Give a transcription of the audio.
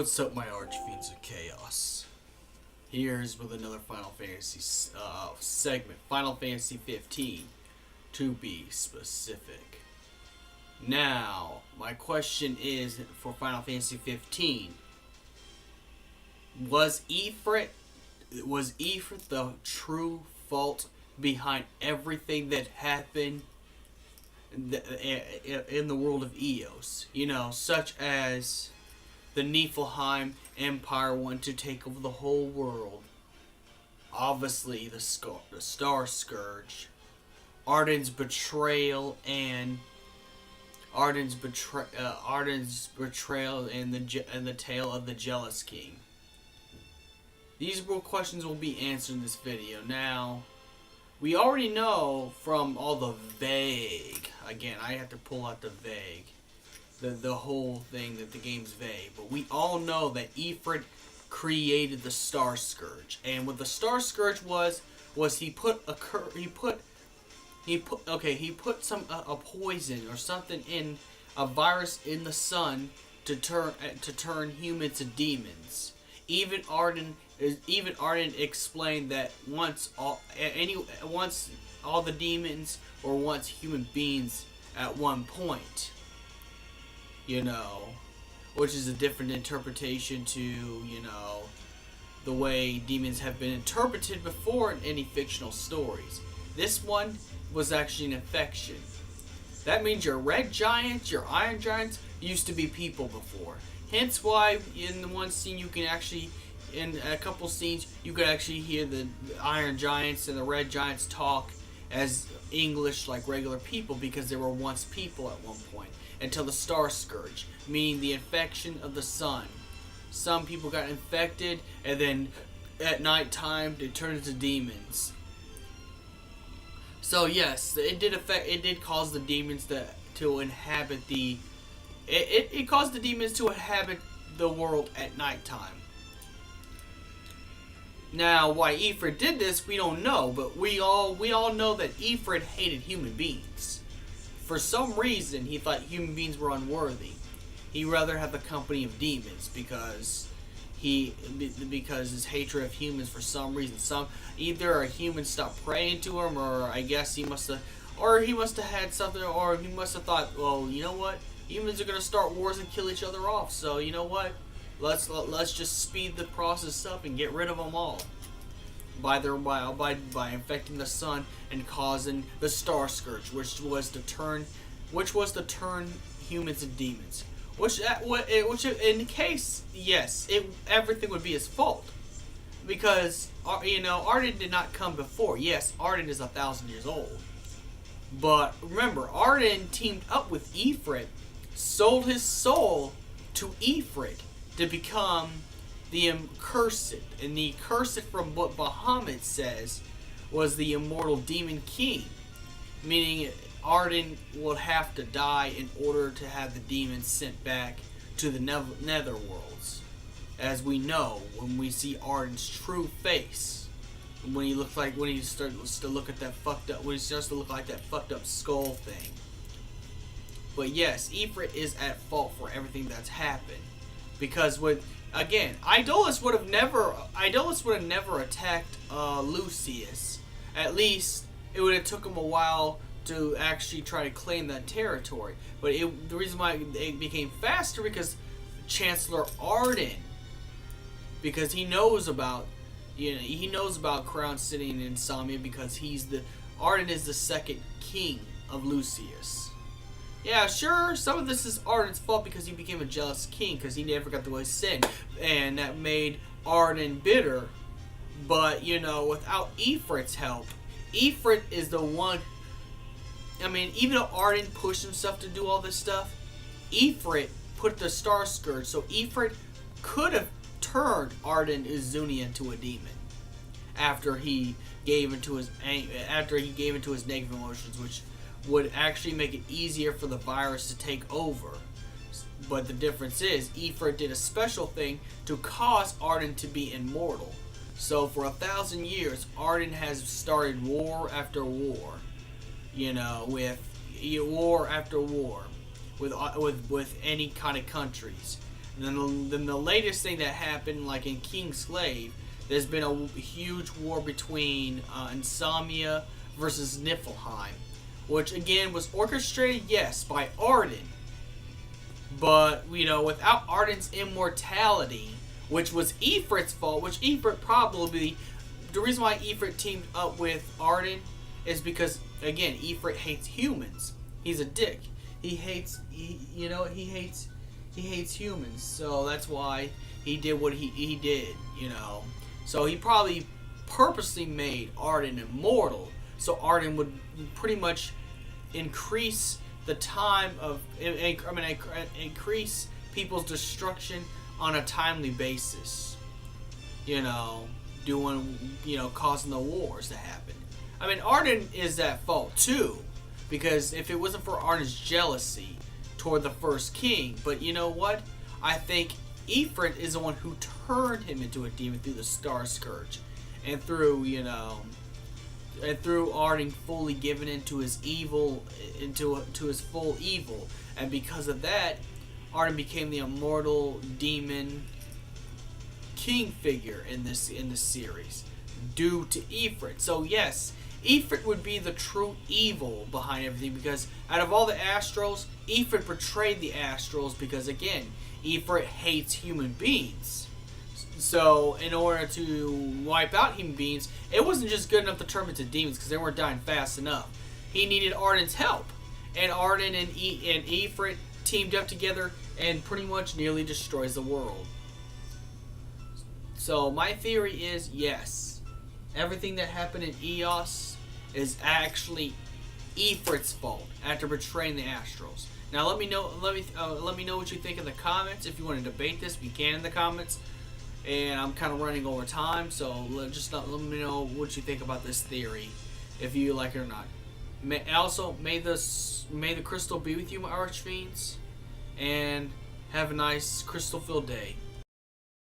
What's up, my archfiends of chaos? Here's with another Final Fantasy segment, Final Fantasy 15, to be specific. Now, my question is for Final Fantasy 15: was Ifrit the true fault behind everything that happened in the world of Eos? You know, such as the Niflehime Empire wanted to take over the whole world. Obviously, the Star Scourge, Ardyn's betrayal, and the tale of the Jealous King. These questions will be answered in this video. Now, we already know from all the vague. Again, I have to pull out the vague. The whole thing that the game's vague, but we all know that Ifrit created the Star Scourge, and what the Star Scourge was he put some a poison or something in a virus in the sun to turn humans to demons. Even Ardyn explained that once all the demons or once human beings at one point. You know, which is a different interpretation to, you know, the way demons have been interpreted before in any fictional stories. This one was actually an infection. That means your red giants, your iron giants, used to be people before. Hence why in the one scene you can actually, in a couple scenes, you could actually hear the iron giants and the red giants talk as English like regular people, because they were once people at one point. Until the Star Scourge, meaning the infection of the sun. Some people got infected, and then at night time they turned into demons. So yes, it did cause the demons to inhabit the. It caused the demons to inhabit the world at nighttime. Now, why Ifrit did this, we don't know, but we all know that Ifrit hated human beings. For some reason, he thought human beings were unworthy. He'd rather have the company of demons because his hatred of humans, for some reason, either a human stopped praying to him, or I guess he must have had something, or he must have thought, well, you know what, humans are gonna start wars and kill each other off, so you know what, let's just speed the process up and get rid of them all. By infecting the sun and causing the Star Scourge, which was to turn humans into demons. Which in case, yes, everything would be his fault, because you know, Ardyn did not come before. Yes, Ardyn is 1,000 years old, but remember, Ardyn teamed up with Ifrit, sold his soul to Ifrit to become the Cursed, and the Cursed, from what Bahamut says, was the immortal demon king, meaning Ardyn would have to die in order to have the demons sent back to the netherworlds. As we know, when we see Ardyn's true face, when he starts to look like that fucked up skull thing. But yes, Ifrit is at fault for everything that's happened, because again, Idolus would have never attacked Lucius. At least it would have took him a while to actually try to claim that territory. But the reason why it became faster, because Chancellor Ardyn, because he knows about Crown City and Insomnia, because Ardyn is the second king of Lucius. Yeah, sure, some of this is Ardyn's fault because he became a jealous king because he never got the way sin, and that made Ardyn bitter. But, you know, without Ifrit's help, Ifrit is the one. I mean, even though Ardyn pushed himself to do all this stuff, Ifrit put the Star Scourge, so Ifrit could have turned Ardyn Izunia into a demon after he gave into his negative emotions, which would actually make it easier for the virus to take over. But the difference is, Ifrit did a special thing to cause Ardyn to be immortal. So for 1,000 years, Ardyn has started war after war. You know, with war after war, with any kind of countries. Then the latest thing that happened, like in Kingslave, there's been a huge war between Insomnia versus Niflheime, which again was orchestrated, yes, by Ardyn, but without Ardyn's immortality, which was Ifrit's fault, which Ifrit probably, the reason why Ifrit teamed up with Ardyn is because, again, Ifrit hates humans. He's a dick. He hates humans, so that's why he did what he did, So he probably purposely made Ardyn immortal, so Ardyn would pretty much increase the time of, increase people's destruction on a timely basis. Causing the wars to happen. Ardyn is at fault too, because if it wasn't for Ardyn's jealousy toward the first king, but you know what? I think Ifrit is the one who turned him into a demon through the Star Scourge, and through Ardyn fully giving into his evil, to his full evil, and because of that, Ardyn became the immortal demon king figure in this series, due to Ifrit. So yes, Ifrit would be the true evil behind everything, because out of all the Astrals, Ifrit betrayed the Astrals because, again, Ifrit hates human beings. So in order to wipe out human beings, it wasn't just good enough to turn them into demons because they weren't dying fast enough. He needed Ardyn's help, and Ardyn and Ifrit teamed up together and pretty much nearly destroys the world. So my theory is, yes, everything that happened in Eos is actually Ifrit's fault after betraying the Astrals. Now let me know what you think in the comments. If you want to debate this, we can in the comments. And I'm kind of running over time, so just let me know what you think about this theory, if you like it or not. May the crystal be with you, my archfiends, and have a nice crystal-filled day.